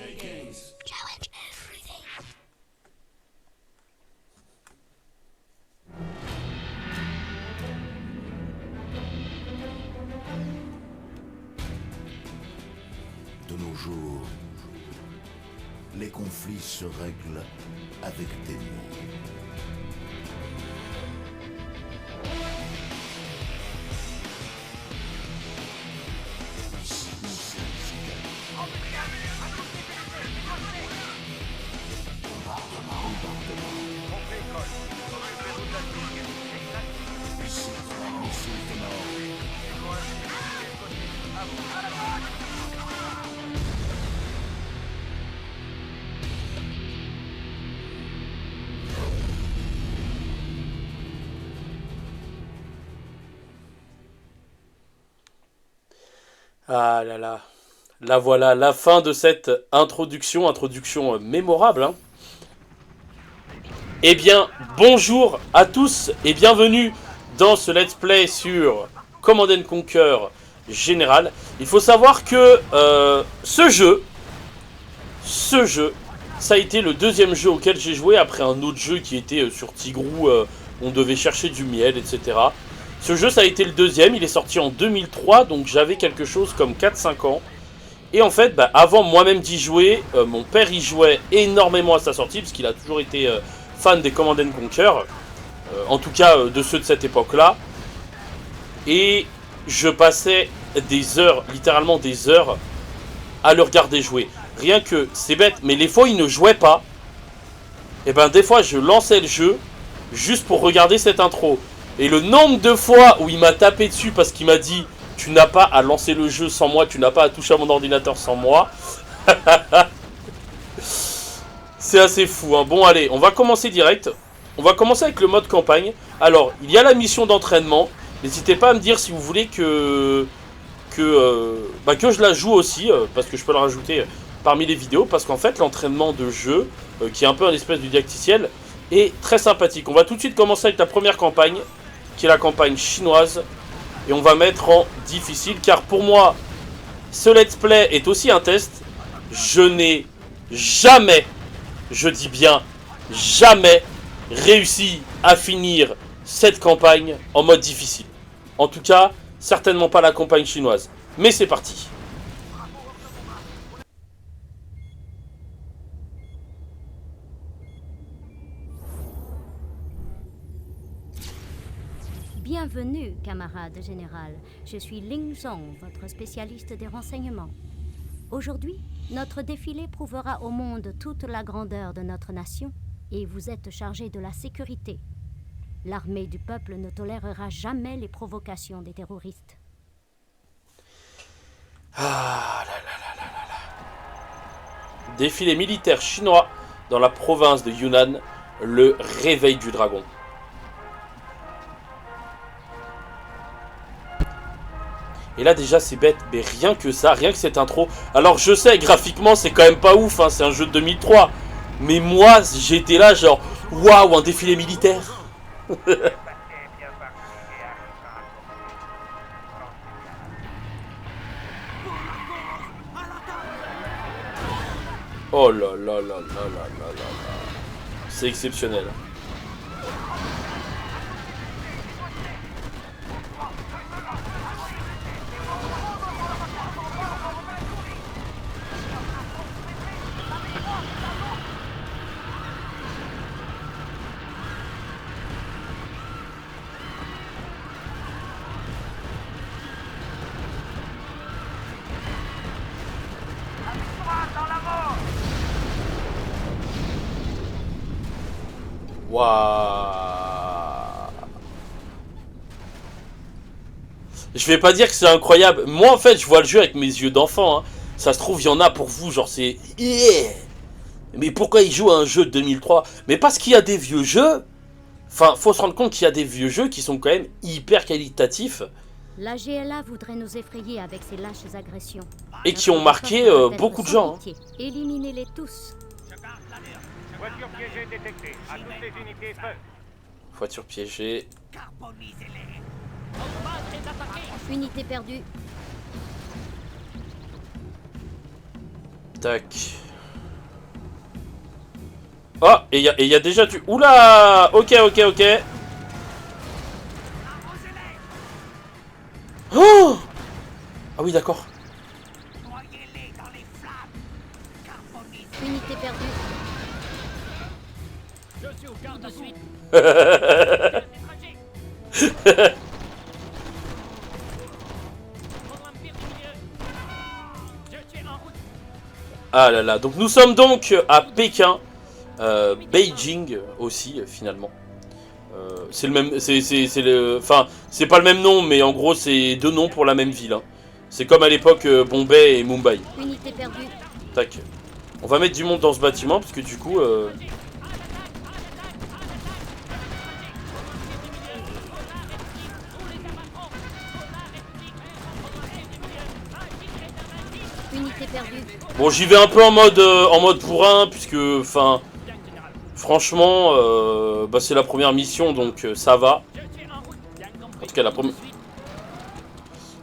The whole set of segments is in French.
De nos jours, les conflits se règlent avec des mots. Ah là là, là voilà, la fin de cette introduction mémorable. Hein. Eh bien, bonjour à tous et bienvenue dans ce let's play sur Command & Conquer Général. Il faut savoir que ce jeu, ça a été le deuxième jeu auquel j'ai joué après un autre jeu qui était sur Tigrou, on devait chercher du miel, etc. Ce jeu, ça a été le deuxième, il est sorti en 2003, donc j'avais quelque chose comme 4-5 ans. Et en fait, avant moi-même d'y jouer, mon père y jouait énormément à sa sortie, parce qu'il a toujours été fan des Command & Conquer, en tout cas de ceux de cette époque-là. Et je passais des heures, littéralement des heures, à le regarder jouer. Rien que, c'est bête, mais les fois où il ne jouait pas, et des fois je lançais le jeu, juste pour regarder cette intro. Et le nombre de fois où il m'a tapé dessus parce qu'il m'a dit « Tu n'as pas à lancer le jeu sans moi, tu n'as pas à toucher à mon ordinateur sans moi. » C'est assez fou. Hein. Bon, allez, on va commencer direct. On va commencer avec le mode campagne. Alors, il y a la mission d'entraînement. N'hésitez pas à me dire si vous voulez que je la joue aussi, parce que je peux la rajouter parmi les vidéos. Parce qu'en fait, l'entraînement de jeu, qui est un peu un espèce de didacticiel, est très sympathique. On va tout de suite commencer avec la première campagne, qui est la campagne chinoise, et on va mettre en difficile, car pour moi, ce let's play est aussi un test. Je n'ai jamais, je dis bien jamais, réussi à finir cette campagne en mode difficile. En tout cas, certainement pas la campagne chinoise. Mais c'est parti. Bienvenue, camarade général. Je suis Ling Zhong, votre spécialiste des renseignements. Aujourd'hui, notre défilé prouvera au monde toute la grandeur de notre nation et vous êtes chargé de la sécurité. L'armée du peuple ne tolérera jamais les provocations des terroristes. Ah là là là là là là. Défilé militaire chinois dans la province de Yunnan, le réveil du dragon. Et là déjà c'est bête, mais rien que ça, rien que cette intro. Alors je sais, graphiquement c'est quand même pas ouf, hein, c'est un jeu de 2003. Mais moi j'étais là genre, waouh, un défilé militaire. Oh là là là là là là là. C'est exceptionnel. Waouh. Je vais pas dire que c'est incroyable. Moi en fait je vois le jeu avec mes yeux d'enfant. Hein. Ça se trouve il y en a pour vous. Genre c'est... Yeah. Mais pourquoi ils jouent à un jeu de 2003? Mais parce qu'il y a des vieux jeux. Enfin faut se rendre compte qu'il y a des vieux jeux qui sont quand même hyper qualitatifs. La GLA voudrait nous effrayer avec ses lâches agressions. Et qui ont marqué beaucoup de gens. Hein. Éliminez-les tous. Voiture piégée détectée. À toutes les unités, feu. Voiture piégée. Unité perdue. Tac. Oh, et il y a déjà du... Oula. Ok, ok, ok. Oh. Ah oui, d'accord. Unité perdue. Je suis au quart de suite. Ah là là, donc nous sommes donc à Pékin, Beijing aussi finalement. C'est le même, c'est le, enfin c'est pas le même nom, mais en gros c'est deux noms pour la même ville. Hein. C'est comme à l'époque Bombay et Mumbai. Unité perdue. Tac. On va mettre du monde dans ce bâtiment parce que du coup. Unité perdue. Bon, j'y vais un peu en mode bourrin puisque, enfin, franchement, bah, c'est la première mission donc ça va. En tout cas la première.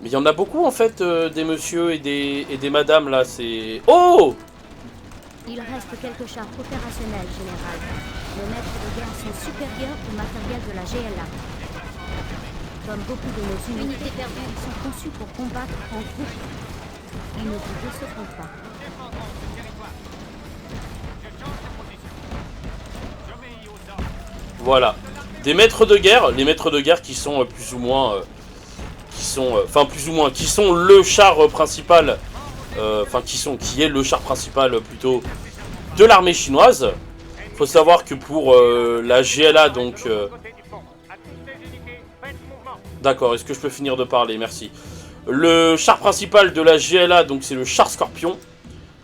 Mais il y en a beaucoup en fait des messieurs et des madames là. C'est oh. Il reste quelques chars opérationnels, général. Les maîtres de guerre sont supérieurs au matériel de la GLA. Comme beaucoup de nos unités perdues, ils sont conçus pour combattre en groupe. Ils ne vous décevront pas. Voilà. Des maîtres de guerre. Les maîtres de guerre qui sont plus ou moins... Enfin, plus ou moins... Qui sont le char principal... Enfin, qui est le char principal plutôt de l'armée chinoise. Faut savoir que pour la GLA, donc... D'accord, est-ce que je peux finir de parler? Merci. Le char principal de la GLA, donc c'est le char Scorpion.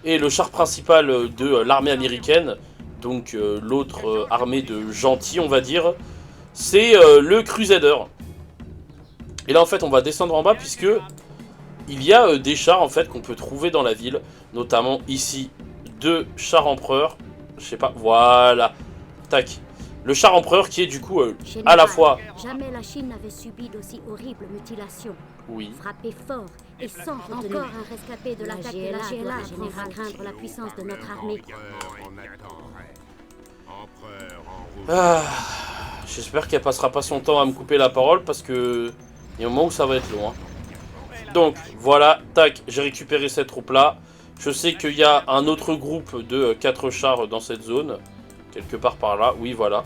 Et le char principal de l'armée américaine, donc l'autre armée de gentils, on va dire, c'est le Crusader. Et là, en fait, on va descendre en bas puisque il y a des chars, en fait, qu'on peut trouver dans la ville. Notamment ici, deux chars empereurs. Je sais pas, voilà. Tac. Le char empereur qui est du coup à la fois... Jamais la Chine n'avait subi d'aussi horribles mutilations. Oui. Frappé fort et sans retenue. Encore un rescapé de l'attaque de la GLA général craindre la puissance de notre armée. Ah, j'espère qu'elle passera pas son temps à me couper la parole parce que il y a un moment où ça va être long. Hein. Donc voilà, tac, j'ai récupéré cette troupe là. Je sais qu'il y a un autre groupe de 4 chars dans cette zone. Quelque part par là, oui voilà.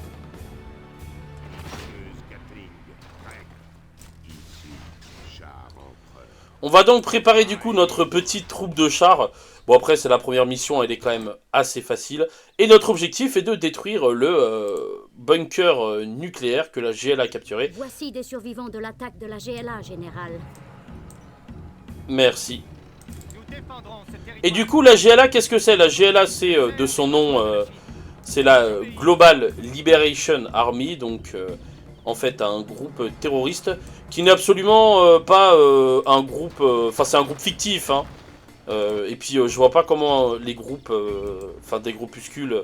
On va donc préparer du coup notre petite troupe de chars. Bon après c'est la première mission, elle est quand même assez facile. Et notre objectif est de détruire le bunker nucléaire que la GLA a capturé. Voici des survivants de l'attaque de la GLA, général. Merci. Et du coup la GLA, qu'est-ce que c'est? La GLA c'est de son nom... c'est la Global Liberation Army, donc en fait un groupe terroriste qui n'est absolument pas un groupe... Enfin c'est un groupe fictif, hein. Et puis je vois pas comment les groupes, enfin des groupuscules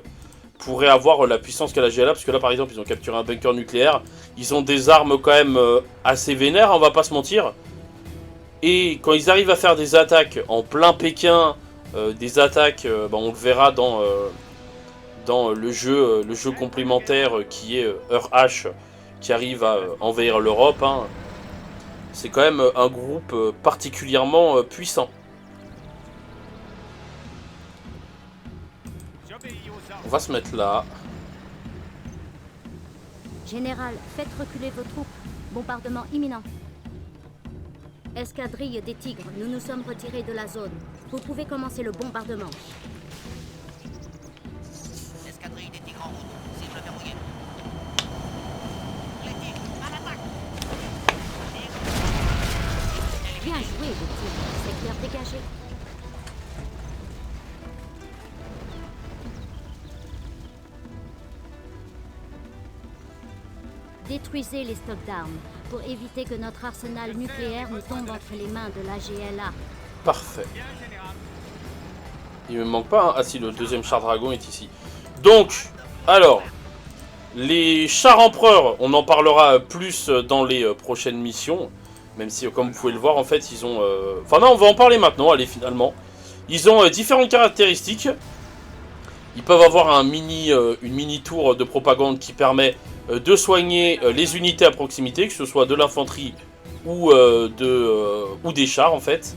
pourraient avoir la puissance qu'a la GLA, parce que là par exemple ils ont capturé un bunker nucléaire, ils ont des armes quand même assez vénères, on va pas se mentir. Et quand ils arrivent à faire des attaques en plein Pékin, des attaques, bah, on le verra dans le jeu complémentaire qui est Heure H, qui arrive à envahir l'Europe. Hein. C'est quand même un groupe particulièrement puissant. On va se mettre là. Général, faites reculer vos troupes. Bombardement imminent. Escadrille des Tigres, nous nous sommes retirés de la zone. Vous pouvez commencer le bombardement. Escadrille des Tigres en route, cible verrouillée. Les Tigres, à l'attaque. Bien joué, les Tigres. Secteur dégagé. Détruisez les stocks d'armes pour éviter que notre arsenal nucléaire ne tombe entre les mains de la GLA. Parfait. Il me manque pas, hein. Ah si, le deuxième char dragon est ici. Donc, alors, les chars empereurs, on en parlera plus dans les prochaines missions. Même si, comme vous pouvez le voir, en fait, ils ont... Enfin non, on va en parler maintenant, allez, finalement. Ils ont différentes caractéristiques. Ils peuvent avoir une mini tour de propagande qui permet de soigner les unités à proximité, que ce soit de l'infanterie ou des chars en fait.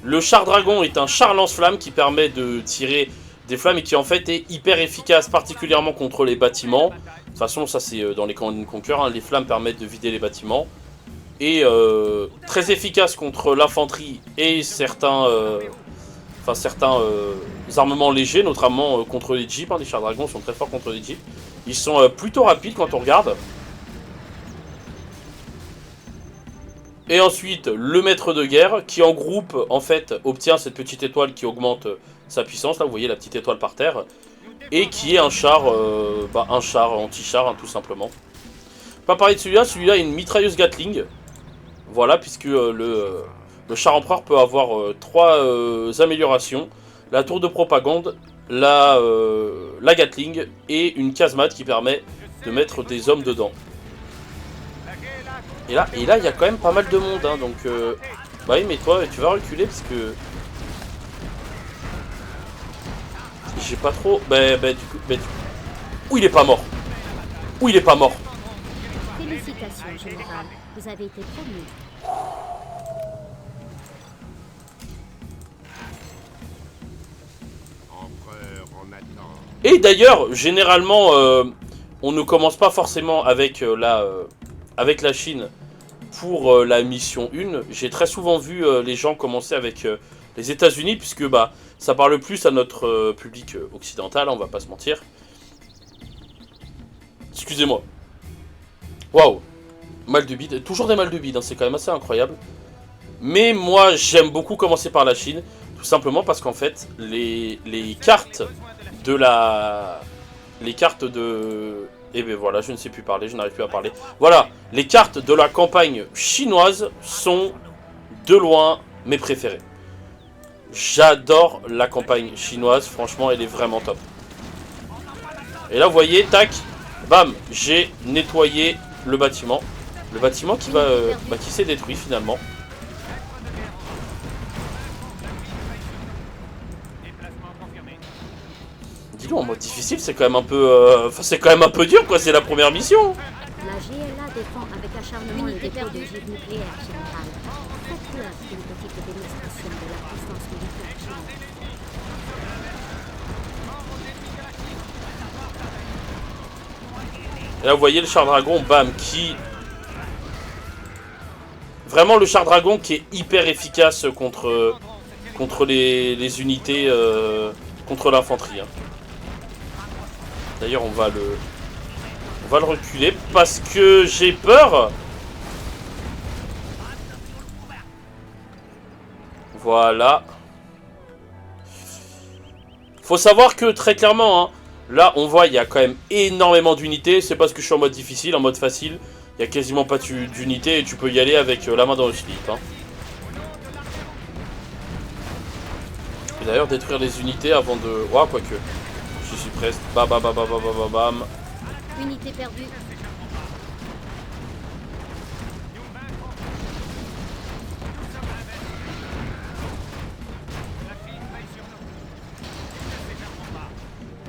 Le char dragon est un char lance-flamme qui permet de tirer des flammes et qui en fait est hyper efficace, particulièrement contre les bâtiments. De toute façon, ça c'est dans les Command & Conquer, hein, les flammes permettent de vider les bâtiments. Et très efficace contre l'infanterie et certains armements légers, notamment contre les jeeps. Hein, les chars dragons sont très forts contre les jeeps. Ils sont plutôt rapides quand on regarde. Et ensuite, le maître de guerre, qui en groupe, en fait, obtient cette petite étoile qui augmente sa puissance. Là, vous voyez la petite étoile par terre. Et qui est un char anti-char, hein, tout simplement. Pas parler de celui-là. Celui-là est une mitrailleuse Gatling. Voilà, puisque le char empereur peut avoir 3 améliorations. La tour de propagande, la Gatling et une casemate qui permet de mettre des hommes dedans. Et là, il y a quand même pas mal de monde, hein, donc... bah oui, mais toi, tu vas reculer, parce que... J'ai pas trop... Ouh, il est pas mort. Ouh, il est pas mort. Félicitations, général. Vous avez été promu. Et d'ailleurs, généralement, on ne commence pas forcément avec la Chine pour la mission 1. J'ai très souvent vu les gens commencer avec les États-Unis, puisque bah, ça parle plus à notre public occidental, hein, on va pas se mentir. Excusez-moi. Waouh. Mal de bide. Toujours des mal de bide, hein, c'est quand même assez incroyable. Mais moi, j'aime beaucoup commencer par la Chine, tout simplement parce qu'en fait, les cartes de la... Les cartes de... Et ben voilà, je ne sais plus parler, je n'arrive plus à parler. Voilà, les cartes de la campagne chinoise sont de loin mes préférées. J'adore la campagne chinoise, franchement, elle est vraiment top. Et là, vous voyez, tac, bam, j'ai nettoyé le bâtiment. Le bâtiment qui qui s'est détruit finalement. Dis-le, en mode difficile, c'est quand même un peu... c'est quand même un peu dur, quoi, c'est la première mission. La GLA défend avec acharnement le dépôt de gîtes nucléaires, général. Faites-leur une petite démonstration de la puissance militaire chinoise. Et là, vous voyez le char dragon, bam, qui... Vraiment le char dragon qui est hyper efficace contre les unités, contre l'infanterie. Hein. D'ailleurs, on va le reculer parce que j'ai peur. Voilà. Faut savoir que très clairement, hein, là on voit il y a quand même énormément d'unités. C'est parce que je suis en mode difficile, en mode facile. Il n'y a quasiment pas d'unités et tu peux y aller avec la main dans le slip. Hein. Et d'ailleurs détruire les unités avant de... Ouah, quoique. Je suis presque. Bam, bam, bam, bam, bam, bam, bam. Unité perdue.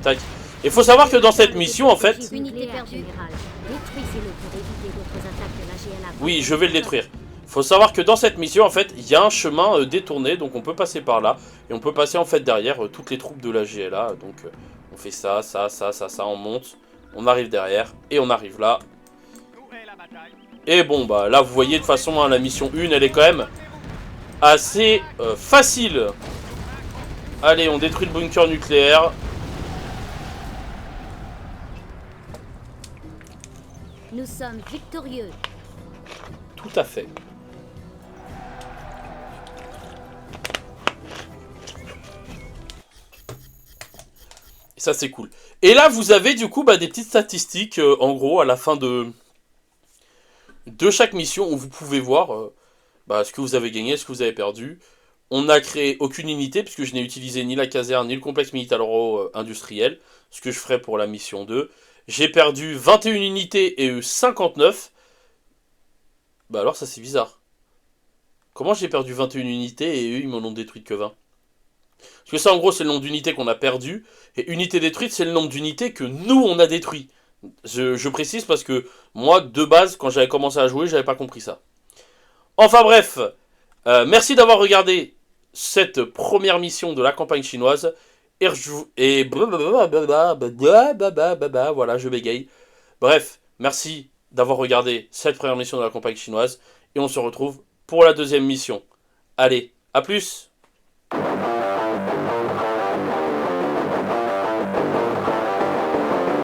Tac. Il faut savoir que dans cette mission, en fait... Unité perdue. Détruisez-le pour éviter d'autres attaques de la GLA. Oui, je vais le détruire. Faut savoir que dans cette mission, en fait, il y a un chemin détourné, donc on peut passer par là. Et on peut passer, en fait, derrière toutes les troupes de la GLA. Donc, on fait ça, ça, on monte. On arrive derrière, et on arrive là. Et bon, bah, là, vous voyez, de toute façon, hein, la mission 1, elle est quand même assez facile. Allez, on détruit le bunker nucléaire. Nous sommes victorieux. Tout à fait. Et ça, c'est cool. Et là, vous avez du coup des petites statistiques, en gros, à la fin de chaque mission, où vous pouvez voir ce que vous avez gagné, ce que vous avez perdu. On n'a créé aucune unité, puisque je n'ai utilisé ni la caserne, ni le complexe militaro-industriel, ce que je ferai pour la mission 2. J'ai perdu 21 unités et eux 59. Bah alors ça c'est bizarre. Comment j'ai perdu 21 unités et eux ils m'en ont détruit que 20? Parce que ça, en gros, c'est le nombre d'unités qu'on a perdu. Et unité détruite, c'est le nombre d'unités que nous, on a détruit. Je précise parce que moi, de base, quand j'avais commencé à jouer, j'avais pas compris ça. Enfin bref, merci d'avoir regardé cette première mission de la campagne chinoise. Et voilà, je bégaye. Bref, merci d'avoir regardé cette première mission de la campagne chinoise. Et on se retrouve pour la deuxième mission. Allez, à plus!